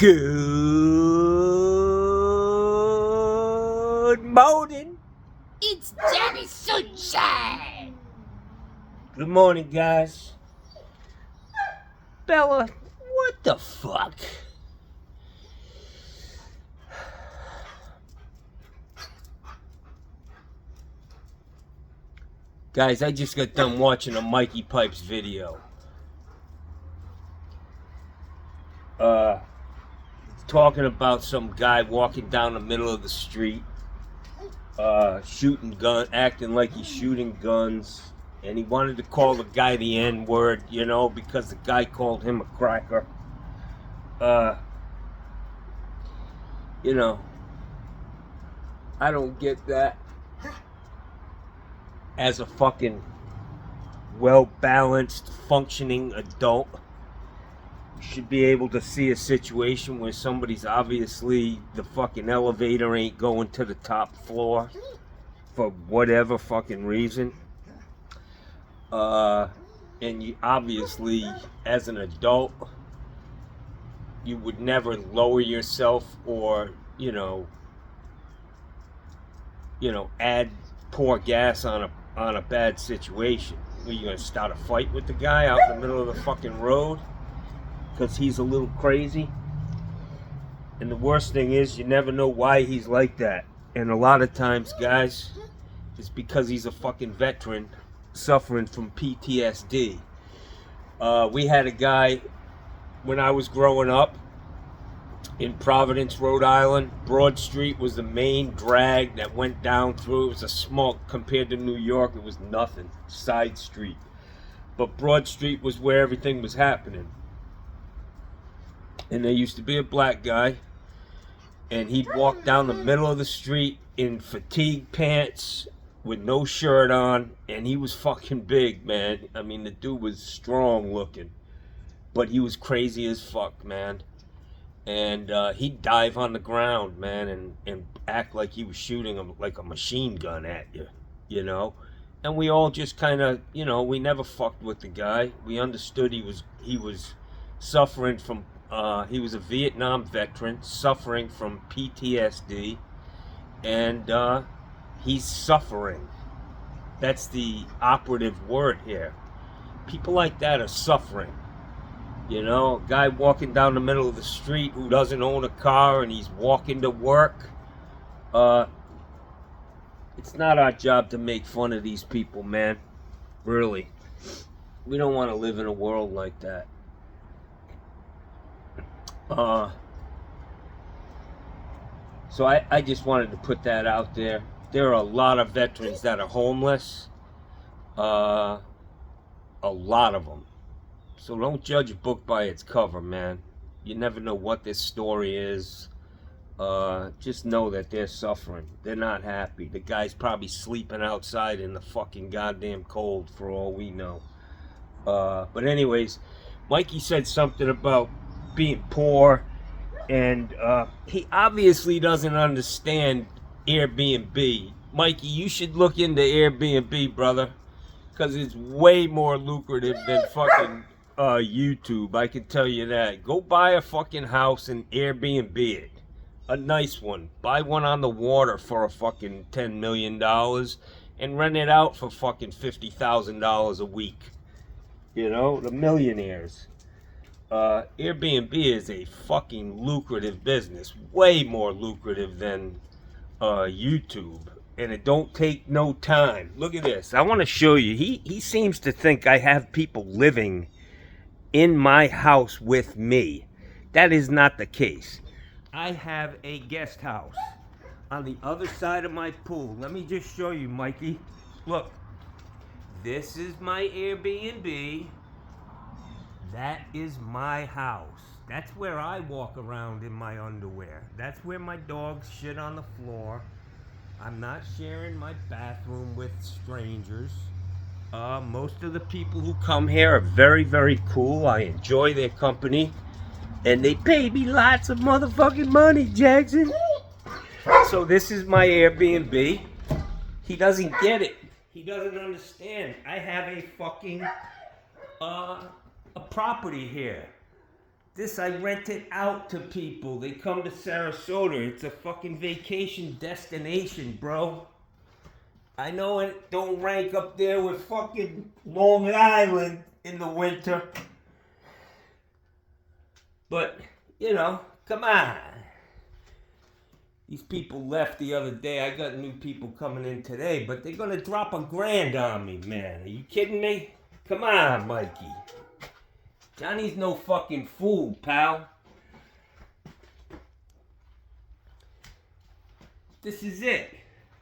Good morning. It's Johnny Sunshine. Good morning, guys. Bella, what the fuck? Guys, I just got done watching a Mikey Pipes video. Talking about some guy walking down the middle of the street, acting like he's shooting guns, and he wanted to call the guy the N-word, you know, because the guy called him a cracker. You know, I don't get that. As a fucking well-balanced, functioning adult, you should be able to see a situation where somebody's obviously, the fucking elevator ain't going to the top floor for whatever fucking reason. And you obviously, as an adult, you would never lower yourself or, you know, pour gas on a bad situation. Are you gonna start a fight with the guy out in the middle of the fucking road because he's a little crazy? And the worst thing is, you never know why he's like that. And a lot of times, guys, it's because he's a fucking veteran suffering from PTSD. We had a guy when I was growing up in Providence, Rhode Island. Broad Street was the main drag that went down through. It was a small, compared to New York, it was nothing. Side street. But Broad Street was where everything was happening. And there used to be a black guy, and he'd walk down the middle of the street in fatigue pants with no shirt on, and he was fucking big, man. I mean, the dude was strong looking, but he was crazy as fuck, man. And he'd dive on the ground, man, and act like he was shooting him like a machine gun at you, you know. And we all just kind of, you know, we never fucked with the guy. We understood he was suffering from, he was a Vietnam veteran suffering from PTSD, and he's suffering. That's the operative word here. People like that are suffering. You know, a guy walking down the middle of the street who doesn't own a car and he's walking to work. It's not our job to make fun of these people, man. Really. We don't want to live in a world like that. So I just wanted to put that out there. There are a lot of veterans that are homeless. A lot of them. So don't judge a book by its cover, man. You never know what this story is. Just know that they're suffering. They're not happy. The guy's probably sleeping outside in the fucking goddamn cold for all we know. But anyways, Mikey said something about being poor, and he obviously doesn't understand Airbnb. Mikey, you should look into Airbnb, brother, because it's way more lucrative than fucking YouTube. I can tell you that. Go buy a fucking house and Airbnb it. A nice one. Buy one on the water for a fucking $10 million and rent it out for fucking $50,000 a week. You know, the millionaires. Airbnb is a fucking lucrative business. Way more lucrative than YouTube. And it don't take no time. Look at this. I want to show you. He seems to think I have people living in my house with me. That is not the case. I have a guest house on the other side of my pool. Let me just show you, Mikey. Look. This is my Airbnb. That is my house. That's where I walk around in my underwear. That's where my dogs shit on the floor. I'm not sharing my bathroom with strangers. Most of the people who come here are very, very cool. I enjoy their company. And they pay me lots of motherfucking money, Jackson. So this is my Airbnb. He doesn't get it. He doesn't understand. I have a fucking, a property here. This I rent it out to people. They come to Sarasota. It's a fucking vacation destination, bro. I know it don't rank up there with fucking Long Island in the winter. But, you know, come on. These people left the other day. I got new people coming in today, but they're gonna drop $1,000 on me, man. Are you kidding me? Come on, Mikey. Johnny's no fucking fool, pal. This is it.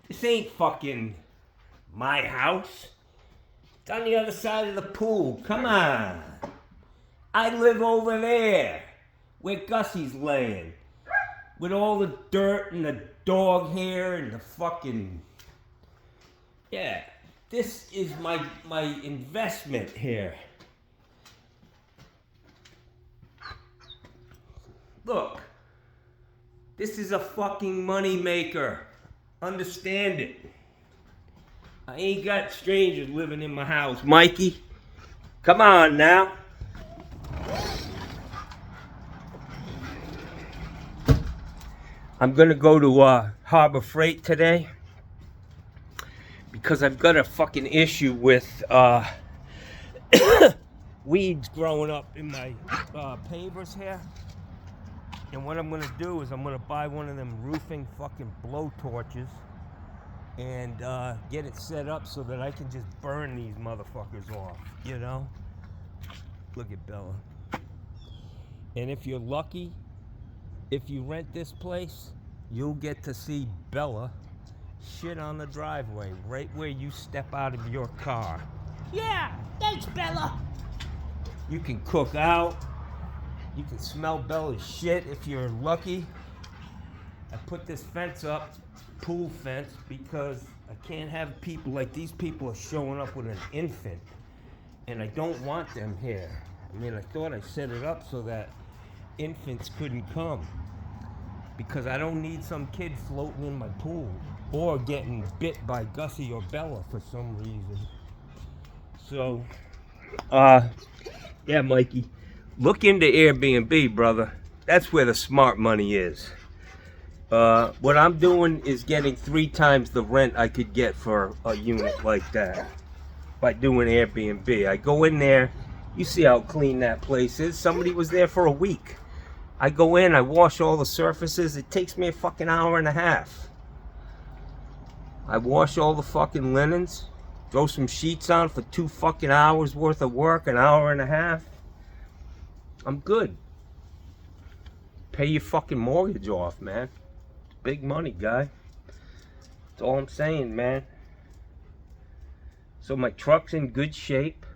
This ain't fucking my house. It's on the other side of the pool. Come on. I live over there where Gussie's laying. With all the dirt and the dog hair and the fucking... Yeah. This is my investment here. Look. This is a fucking money maker. Understand it. I ain't got strangers living in my house, Mikey. Come on now. I'm gonna go to Harbor Freight today because I've got a fucking issue with weeds growing up in my pavers here. And what I'm gonna do is I'm gonna buy one of them roofing fucking blow torches and get it set up so that I can just burn these motherfuckers off, you know? Look at Bella. And if you're lucky, if you rent this place, you'll get to see Bella shit on the driveway right where you step out of your car. Yeah, thanks, Bella. You can cook out. You can smell Bella's shit if you're lucky. I put this fence up, pool fence, because I can't have people like these people are showing up with an infant. And I don't want them here. I mean, I thought I set it up so that infants couldn't come. Because I don't need some kid floating in my pool or getting bit by Gussie or Bella for some reason. So, yeah, Mikey. Look into Airbnb, brother. That's where the smart money is. What I'm doing is getting 3 times the rent I could get for a unit like that by doing Airbnb. I go in there, you see how clean that place is. Somebody was there for a week. I go in, I wash all the surfaces. It takes me a fucking hour and a half. I wash all the fucking linens, throw some sheets on for 2 fucking hours worth of work, an hour and a half. I'm good. Pay your fucking mortgage off, man. It's big money, guy. That's all I'm saying, man. So my truck's in good shape.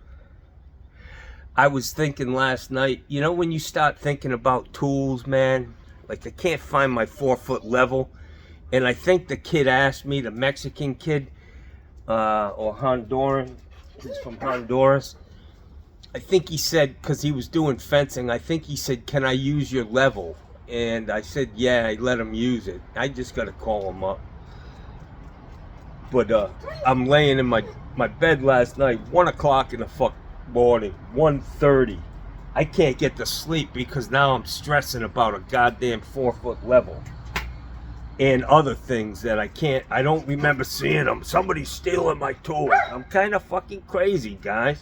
I was thinking last night, you know when you start thinking about tools, man? Like I can't find my 4-foot level. And I think the kid asked me, the Mexican kid, or Honduran, he's from Honduras. I think he said, because he was doing fencing, I think he said, can I use your level? And I said, yeah, I let him use it. I just got to call him up. But I'm laying in my bed last night, 1 o'clock in the fucking morning, 1:30. I can't get to sleep because now I'm stressing about a goddamn 4-foot level. And other things that I don't remember seeing them. Somebody's stealing my tools. I'm kind of fucking crazy, guys.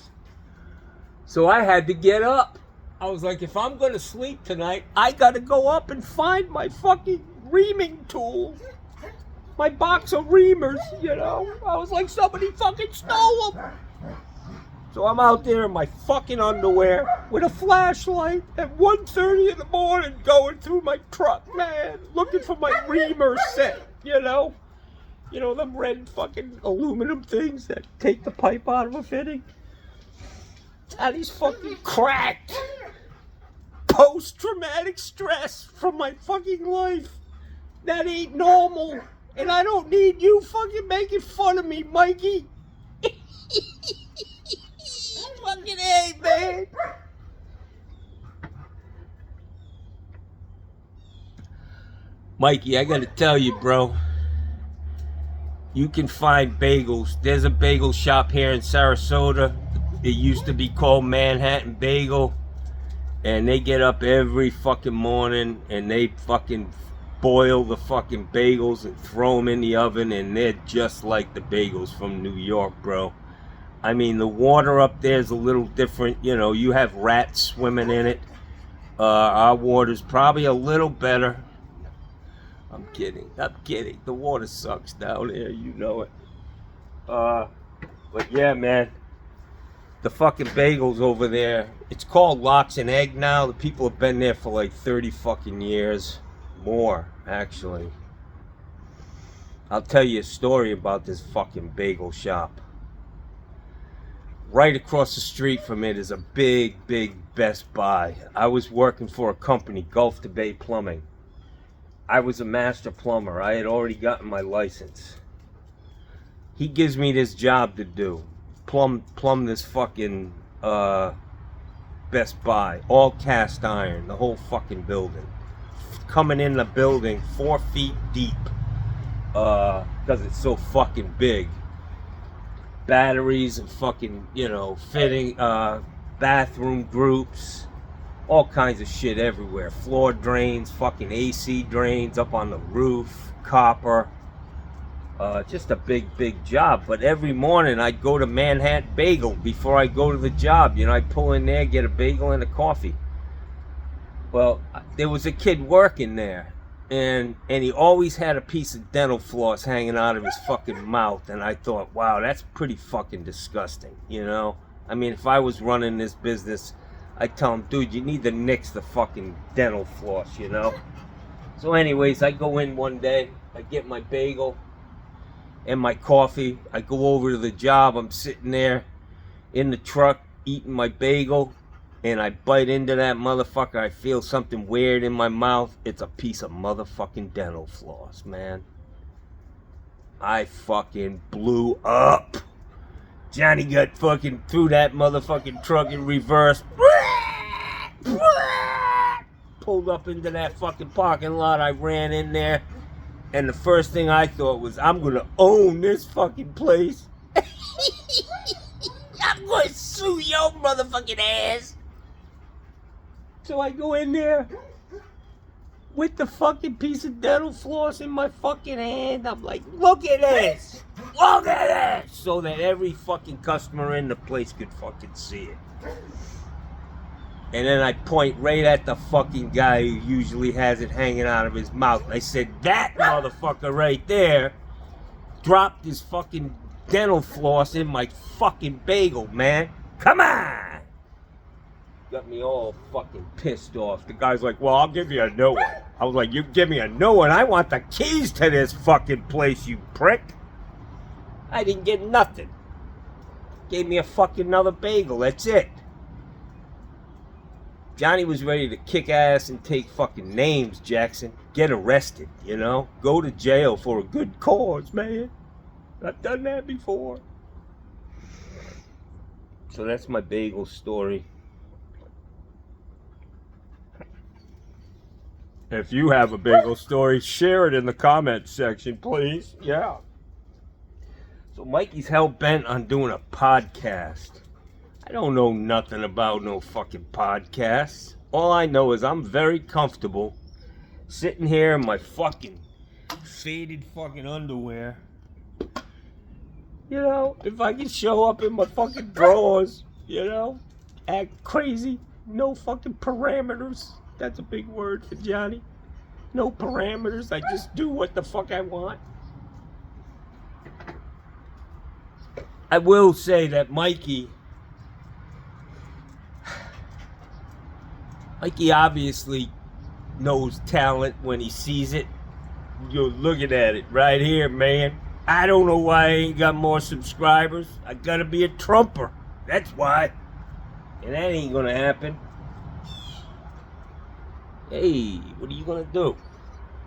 So I had to get up. I was like, if I'm going to sleep tonight, I got to go up and find my fucking reaming tools. My box of reamers, you know. I was like, somebody fucking stole them. So I'm out there in my fucking underwear with a flashlight at 1:30 in the morning going through my truck, man, looking for my reamer set, you know. You know, them red fucking aluminum things that take the pipe out of a fitting. And he's fucking cracked. Post-traumatic stress from my fucking life. That ain't normal. And I don't need you fucking making fun of me, Mikey. Fucking A, man. Mikey, I gotta tell you, bro. You can find bagels. There's a bagel shop here in Sarasota. It used to be called Manhattan Bagel. And they get up every fucking morning and they fucking boil the fucking bagels and throw them in the oven, and they're just like the bagels from New York, bro. I mean, the water up there is a little different. You know, you have rats swimming in it. Our water's probably a little better. I'm kidding. The water sucks down here, you know it. But yeah, man. The fucking bagels over there. It's called Lox and Egg now. The people have been there for like 30 fucking years. More, actually. I'll tell you a story about this fucking bagel shop. Right across the street from it is a big Best Buy. I was working for a company, Gulf to Bay Plumbing. I was a master plumber. I had already gotten my license. He gives me this job to do. Plumb this fucking Best Buy. All cast iron. The whole fucking building. Coming in the building 4 feet deep. Because it's so fucking big. Batteries and fucking, you know, fitting, bathroom groups. All kinds of shit everywhere. Floor drains, fucking AC drains up on the roof. Copper. Just a big job. But every morning I'd go to Manhattan Bagel before I go to the job. You know, I'd pull in there, get a bagel and a coffee. Well, there was a kid working there, and he always had a piece of dental floss hanging out of his fucking mouth. And I thought, wow, that's pretty fucking disgusting, you know? I mean, if I was running this business, I'd tell him, dude, you need to nix the fucking dental floss, you know? So anyways, I go in one day, I get my bagel and my coffee. I go over to the job. I'm sitting there in the truck eating my bagel, and I bite into that motherfucker. I feel something weird in my mouth. It's a piece of motherfucking dental floss, man. I fucking blew up. Johnny got fucking threw that motherfucking truck in reverse. Pulled up into that fucking parking lot. I ran in there. And the first thing I thought was, I'm going to own this fucking place. I'm going to sue your motherfucking ass. So I go in there with the fucking piece of dental floss in my fucking hand. I'm like, look at this. Look at this. So that every fucking customer in the place could fucking see it. And then I point right at the fucking guy who usually has it hanging out of his mouth. I said, that motherfucker right there dropped his fucking dental floss in my fucking bagel, man. Come on! Got me all fucking pissed off. The guy's like, well, I'll give you a new one. I was like, you give me a new one? I want the keys to this fucking place, you prick. I didn't get nothing. Gave me a fucking another bagel. That's it. Johnny was ready to kick ass and take fucking names, Jackson. Get arrested, you know? Go to jail for a good cause, man. I've done that before. So that's my bagel story. If you have a bagel story, share it in the comments section, please. Yeah. So Mikey's hell-bent on doing a podcast. I don't know nothing about no fucking podcasts. All I know is I'm very comfortable sitting here in my fucking faded fucking underwear. You know, if I can show up in my fucking drawers, you know, act crazy, no fucking parameters. That's a big word for Johnny. No parameters, I just do what the fuck I want. I will say that Mikey obviously knows talent when he sees it. You're looking at it right here, man. I don't know why I ain't got more subscribers. I gotta be a Trumper. That's why. And that ain't gonna happen. Hey, what are you gonna do?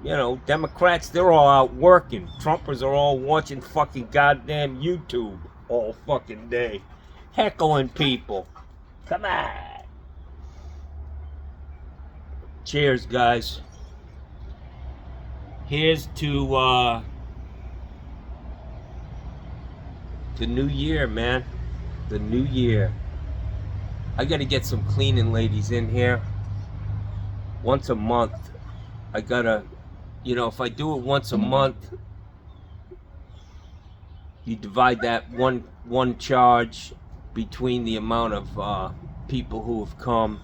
You know, Democrats, they're all out working. Trumpers are all watching fucking goddamn YouTube all fucking day. Heckling people. Come on. Cheers, guys. Here's to the new year, man. The new year. I gotta get some cleaning ladies in here once a month. I gotta, if I do it once a month, you divide that one charge between the amount of people who have come,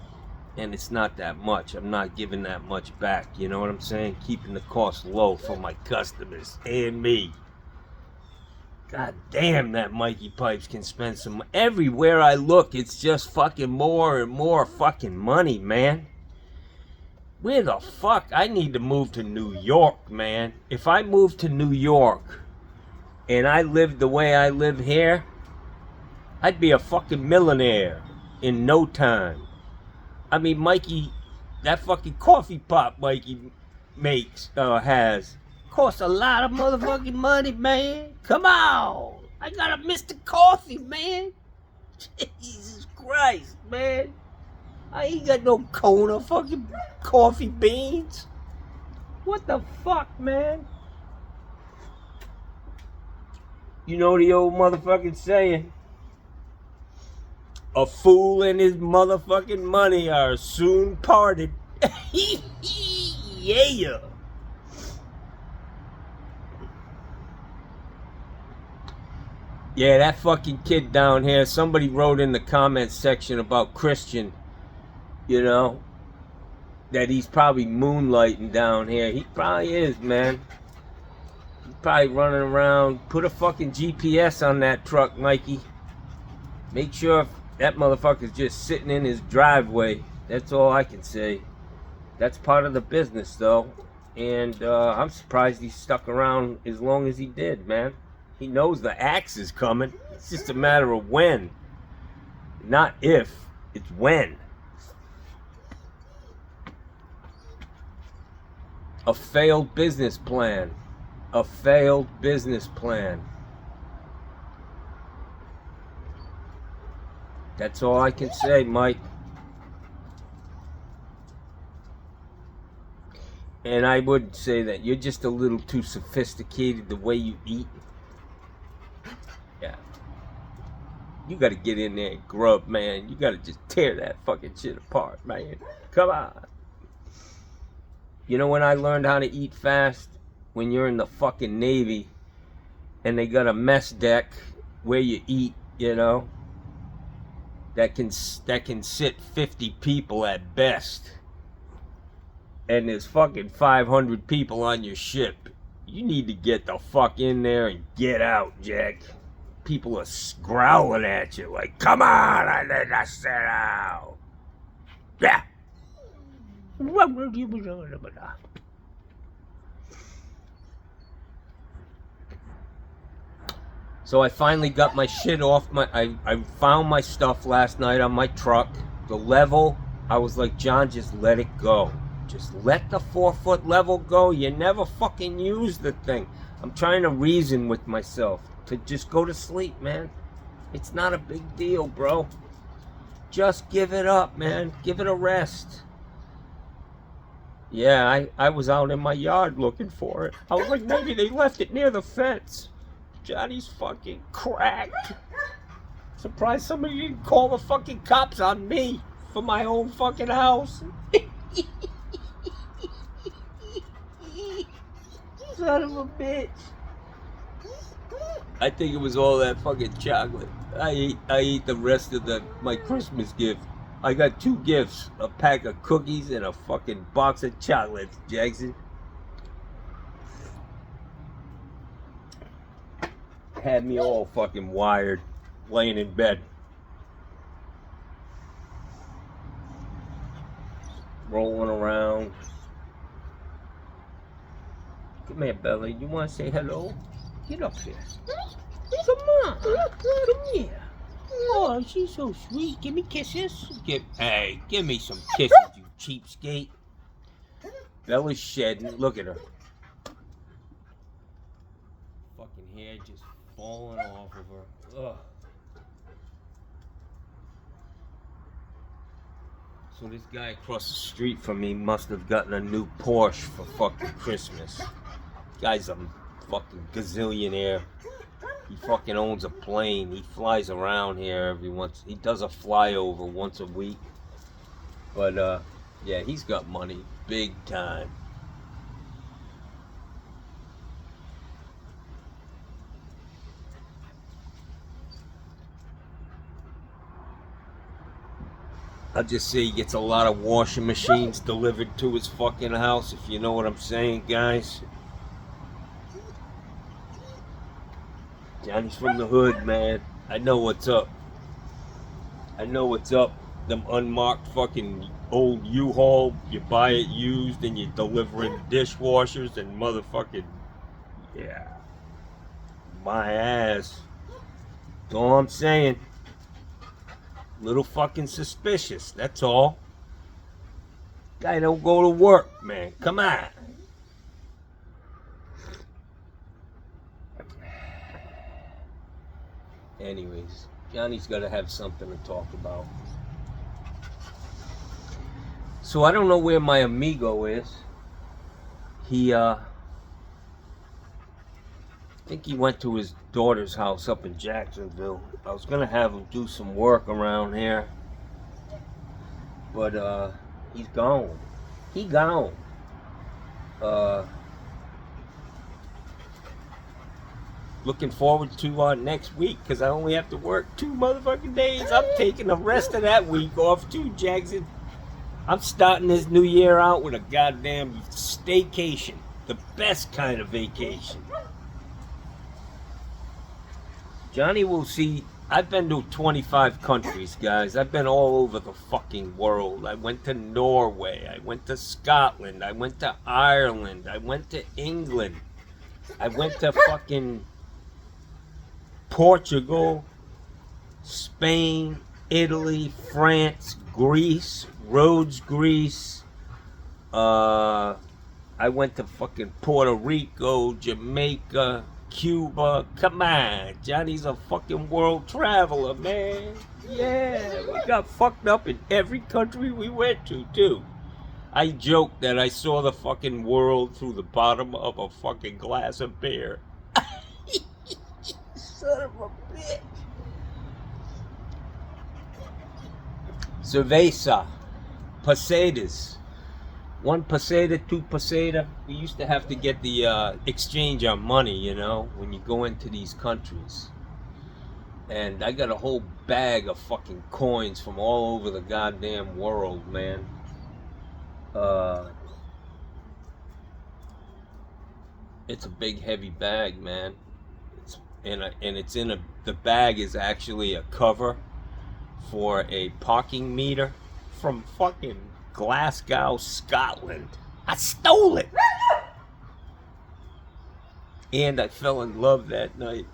and it's not that much. I'm not giving that much back, you know what I'm saying? Keeping the cost low for my customers and me. God damn, that Mikey Pipes can spend some... Everywhere I look, it's just fucking more and more fucking money, man. Where the fuck? I need to move to New York, man. If I moved to New York and I lived the way I live here, I'd be a fucking millionaire in no time. I mean, Mikey, that fucking coffee pot Mikey has, costs a lot of motherfucking money, man. Come on. I got a Mr. Coffee, man. Jesus Christ, man. I ain't got no Kona fucking coffee beans. What the fuck, man? You know the old motherfucking saying? A fool and his motherfucking money are soon parted. Yeah. Yeah, that fucking kid down here, somebody wrote in the comments section about Christian, that he's probably moonlighting down here. He probably is, man. He's probably running around. Put a fucking GPS on that truck, Mikey. Make sure that motherfucker's just sitting in his driveway. That's all I can say. That's part of the business, though. And I'm surprised he stuck around as long as he did, man. He knows the axe is coming. It's just a matter of when. Not if, it's when. A failed business plan. A failed business plan. That's all I can say, Mike. And I would say that you're just a little too sophisticated the way you eat. Yeah. You gotta get in there and grub, man. You gotta just tear that fucking shit apart, man. Come on. You know when I learned how to eat fast? When you're in the fucking Navy and they got a mess deck where you eat, that can sit 50 people at best. And there's fucking 500 people on your ship. You need to get the fuck in there and get out, Jack. People are growling at you like, come on, I need to sit out. Yeah. So I finally got my shit off I found my stuff last night on my truck. The level, I was like, John, just let it go. Just let the 4-foot level go. You never fucking use the thing. I'm trying to reason with myself to just go to sleep, man. It's not a big deal, bro. Just give it up, man. Give it a rest. Yeah, I was out in my yard looking for it. I was like, maybe they left it near the fence. Johnny's fucking cracked. Surprised somebody didn't call the fucking cops on me for my own fucking house. Son of a bitch. I think it was all that fucking chocolate. I ate the rest of my Christmas gift. I got 2 gifts, a pack of cookies and a fucking box of chocolates, Jackson. Had me all fucking wired, laying in bed. Rolling around. Come here, Bella. You want to say hello? Get up here. Come on. Come here. Oh, she's so sweet. Give me kisses. Hey, give me some kisses, you cheapskate. Bella's shedding. Look at her. Fucking hair just falling off of her. Ugh. So this guy across the street from me must have gotten a new Porsche for fucking Christmas. Guy's a fucking gazillionaire. He fucking owns a plane. He flies around here every once. He does a flyover once a week. But yeah, he's got money, big time. I'll just say he gets a lot of washing machines delivered to his fucking house, if you know what I'm saying, guys. Johnny's from the hood, man. I know what's up. I know what's up. Them unmarked fucking old U-Haul, you buy it used and you're delivering dishwashers and motherfucking, yeah. My ass. That's all I'm saying. Little fucking suspicious, that's all. Guy don't go to work, man. Come on. Anyways, Johnny's got to have something to talk about. So I don't know where my amigo is. I think he went to his daughter's house up in Jacksonville. I was gonna have him do some work around here, but he's gone. He gone. Looking forward to next week, because I only have to work 2 motherfucking days. I'm taking the rest of that week off too, Jackson. I'm starting this new year out with a goddamn staycation. The best kind of vacation. Johnny will see. I've been to 25 countries, guys. I've been all over the fucking world. I went to Norway. I went to Scotland. I went to Ireland. I went to England. I went to fucking Portugal, Spain, Italy, France, Greece, Rhodes, Greece. I went to fucking Puerto Rico, Jamaica, Cuba. Come on, Johnny's a fucking world traveler, man. Yeah, we got fucked up in every country we went to, too. I joked that I saw the fucking world through the bottom of a fucking glass of beer. Son of a bitch. Cerveza, pesetas. 1 peseta, 2 peseta. We used to have to get the exchange on money, you know, when you go into these countries. And I got a whole bag of fucking coins from all over the goddamn world, man. It's a big heavy bag, man. The bag is actually a cover for a parking meter from fucking Glasgow, Scotland. I stole it. And I fell in love that night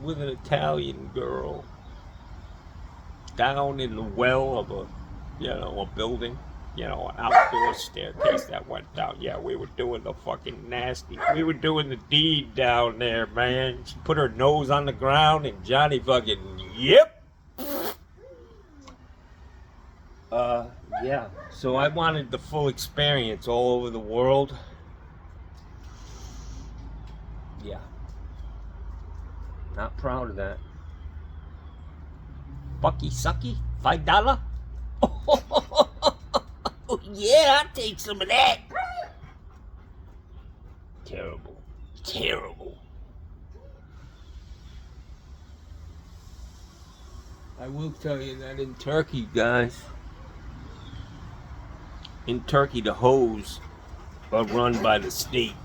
with an Italian girl down in the well of a building. An outdoor staircase that went down. Yeah, we were doing the fucking nasty. We were doing the deed down there, man. She put her nose on the ground and Johnny fucking, yep. Yeah. So I wanted the full experience all over the world. Yeah. Not proud of that. Fucky sucky? $5? Oh, yeah, I'll take some of that. Terrible. Terrible. I will tell you that in Turkey, guys, in Turkey, the hoes are run by the state.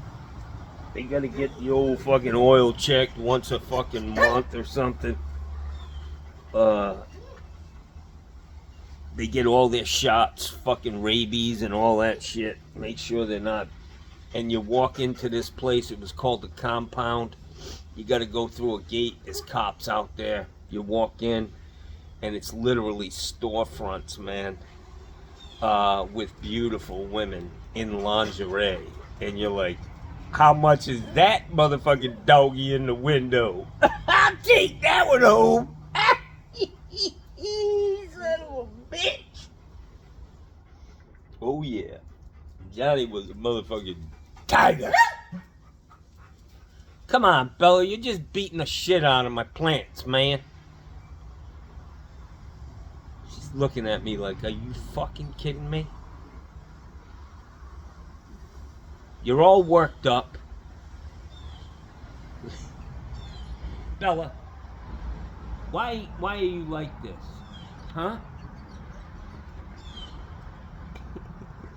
They gotta get the old fucking oil checked once a fucking month or something. They get all their shots, fucking rabies and all that shit. Make sure they're not. And you walk into this place, it was called the compound. You gotta go through a gate, there's cops out there. You walk in, and it's literally storefronts, man, with beautiful women in lingerie. And you're like, how much is that motherfucking doggy in the window? I'll take that one home. Son of a bitch. Oh yeah. Johnny was a motherfucking tiger. Come on, Bella, you're just beating the shit out of my plants, man. She's looking at me like, are you fucking kidding me? You're all worked up. Bella, why are you like this? Huh?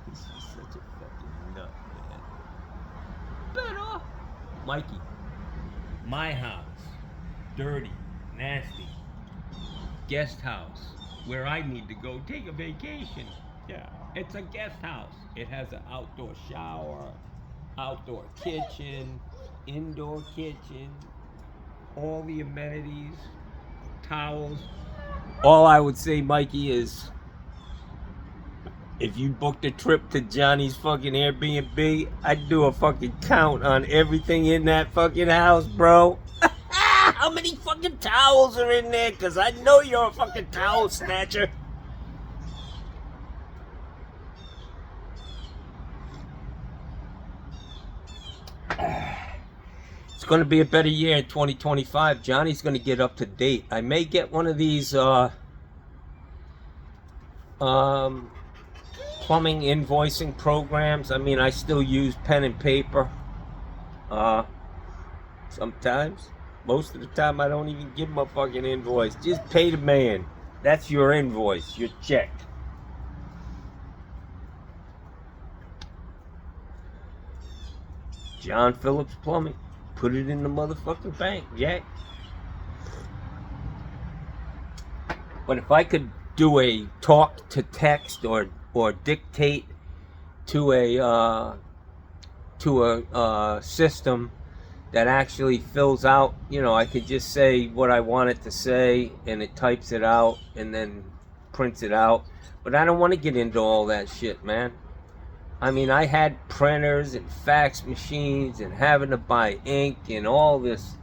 She's such a fucking nut, man. Bella! Mikey, my house. Dirty, nasty. Guest house. Where I need to go take a vacation. Yeah, it's a guest house. It has an outdoor shower, outdoor kitchen, indoor kitchen, all the amenities, towels. All I would say, Mikey, is if you booked a trip to Johnny's fucking Airbnb, I'd do a fucking count on everything in that fucking house, bro. How many fucking towels are in there? Because I know you're a fucking towel snatcher. It's going to be a better year in 2025. Johnny's going to get up to date. I may get one of these plumbing invoicing programs. I mean, I still use pen and paper. Sometimes. Most of the time, I don't even give him a fucking invoice. Just pay the man. That's your invoice, your check. John Phillips Plumbing. Put it in the motherfucking bank, Jack. But if I could do a talk to text or dictate to a system that actually fills out, you know, I could just say what I want it to say and it types it out and then prints it out. But I don't want to get into all that shit, man. I mean, I had printers and fax machines and having to buy ink and all this.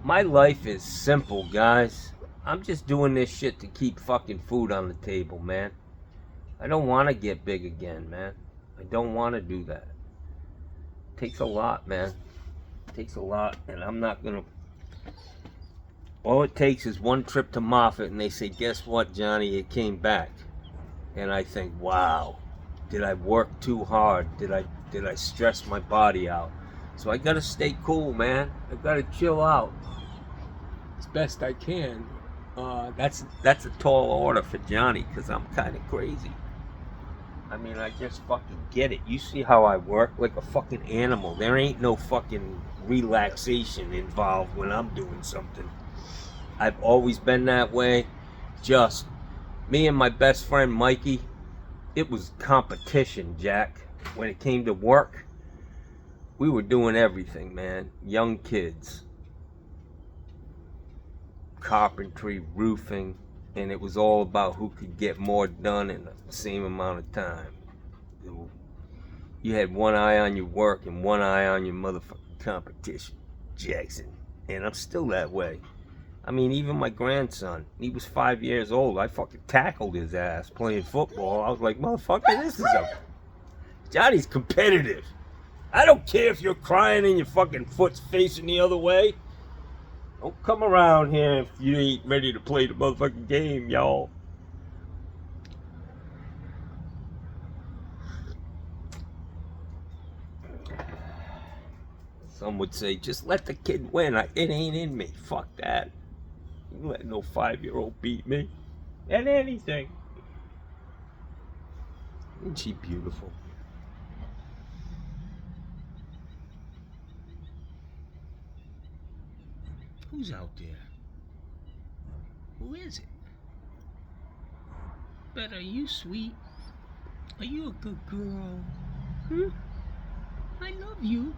My life is simple, guys. I'm just doing this shit to keep fucking food on the table, man. I don't want to get big again, man. I don't want to do that. It takes a lot, man. It takes a lot, and I'm not gonna. All it takes is one trip to Moffat, and they say, "Guess what, Johnny? It came back." And I think, "Wow, did I work too hard? Did I stress my body out?" So I gotta stay cool, man. I gotta chill out as best I can. That's a tall order for Johnny, because I'm kind of crazy. I mean, I just fucking get it. You see how I work like a fucking animal. There ain't no fucking relaxation involved when I'm doing something. I've always been that way. Just me and my best friend Mikey, it was competition, Jack. When it came to work, we were doing everything, man. Young kids. Carpentry, roofing, and it was all about who could get more done in the same amount of time. You had one eye on your work and one eye on your motherfucking competition, Jackson. And I'm still that way. I mean, even my grandson, he was 5 years old. I fucking tackled his ass playing football. I was like, motherfucker, this is a... Johnny's competitive. I don't care if you're crying and your fucking foot's facing the other way. Don't come around here if you ain't ready to play the motherfucking game, y'all. Some would say, just let the kid win. It ain't in me. Fuck that. You let no 5-year-old beat me at anything. Isn't she beautiful? Who's out there? Who is it? But are you sweet? Are you a good girl? I love you.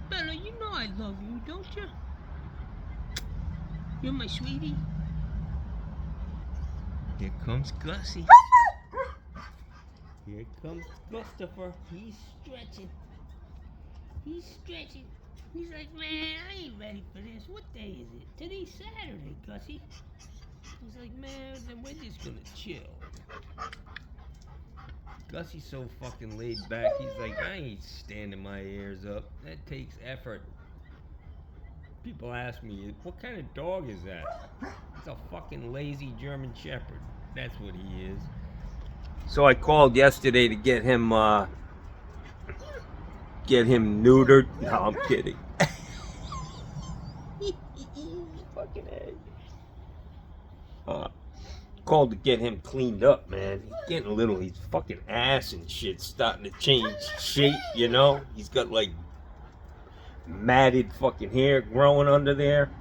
Bella, you know I love you, don't you? You're my sweetie. Here comes Gussie. Here comes Christopher. He's stretching. He's stretching. He's like, man, I ain't ready for this. What day is it? Today's Saturday, Gussie. He's like, man, then we're just gonna chill. Gussie's so fucking laid back. He's like, I ain't standing my ears up. That takes effort. People ask me, what kind of dog is that? It's a fucking lazy German Shepherd. That's what he is. So I called yesterday to get him neutered. No, I'm kidding. Fucking A. Called to get him cleaned up, man. He's getting a little, his fucking ass and shit starting to change shape, you know? He's got like matted fucking hair growing under there.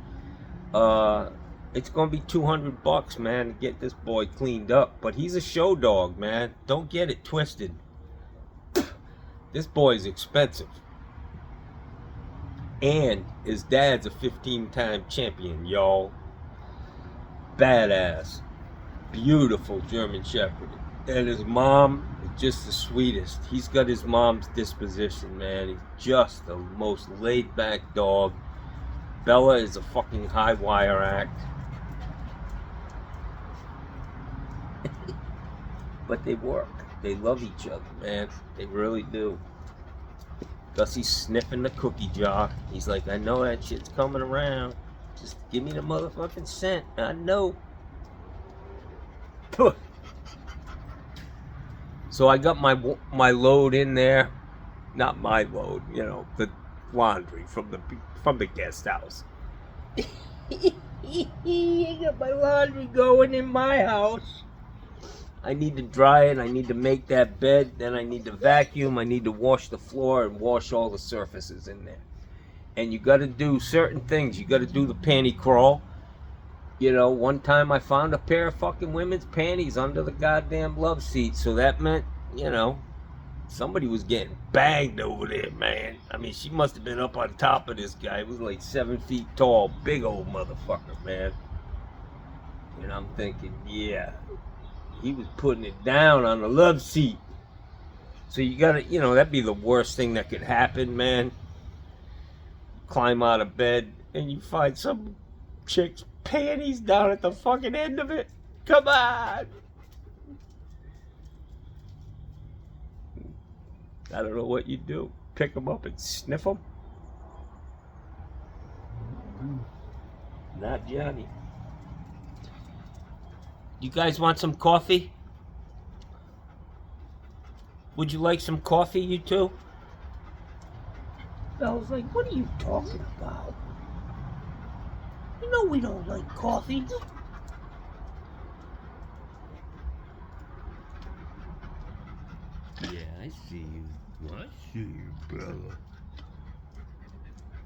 It's gonna be $200, man, to get this boy cleaned up. But he's a show dog, man. Don't get it twisted. This boy's expensive. And his dad's a 15-time champion, y'all. Badass. Beautiful German Shepherd. And his mom is just the sweetest. He's got his mom's disposition, man. He's just the most laid-back dog. Bella is a fucking high-wire act. But they work. They love each other, man. They really do. Gussie's sniffing the cookie jar. He's like, I know that shit's coming around. Just give me the motherfucking scent. I know. So I got my load in there. Not my load, you know, the laundry from the guest house. I got my laundry going in my house. I need to dry it. I need to make that bed. Then I need to vacuum. I need to wash the floor and wash all the surfaces in there. And you got to do certain things. You got to do the panty crawl. You know, one time I found a pair of fucking women's panties under the goddamn love seat. So that meant, you know, somebody was getting banged over there, man. I mean, she must have been up on top of this guy. He was like 7 feet tall. Big old motherfucker, man. And I'm thinking, yeah. He was putting it down on the love seat. So you gotta, you know, that'd be the worst thing that could happen, man. Climb out of bed and you find some chick's panties down at the fucking end of it. Come on. I don't know what you do. Pick them up and sniff them. Not Johnny. You guys want some coffee? Would you like some coffee, you two? I was like, what are you talking about? You know we don't like coffee. Yeah, I see you. I see you, brother.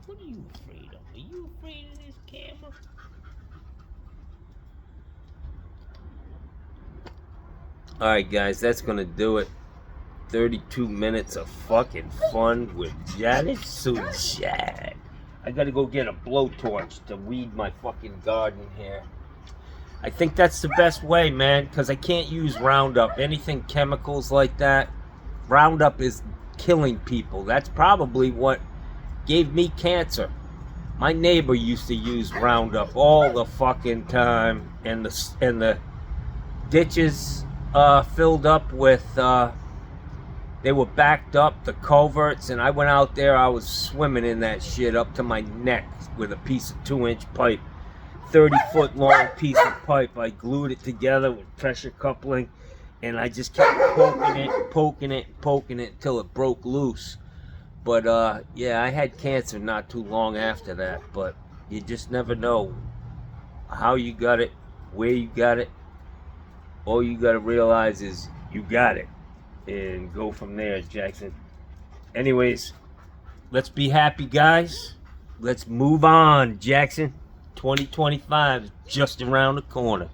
What are you afraid of? Are you afraid of this camera? Alright guys, that's gonna do it. 32 minutes of fucking fun with Janet Sunshine. I gotta go get a blowtorch to weed my fucking garden here. I think that's the best way, man, because I can't use Roundup. Anything chemicals like that. Roundup is killing people. That's probably what gave me cancer. My neighbor used to use Roundup all the fucking time, and the ditches filled up with, they were backed up, the culverts, and I went out there, I was swimming in that shit up to my neck with a piece of 2-inch pipe, 30-foot long piece of pipe. I glued it together with pressure coupling, and I just kept poking it until it broke loose. But yeah, I had cancer not too long after that, but you just never know how you got it, where you got it. All you gotta realize is you got it, and go from there, Jackson. Anyways, let's be happy, guys. Let's move on, Jackson. 2025 is just around the corner.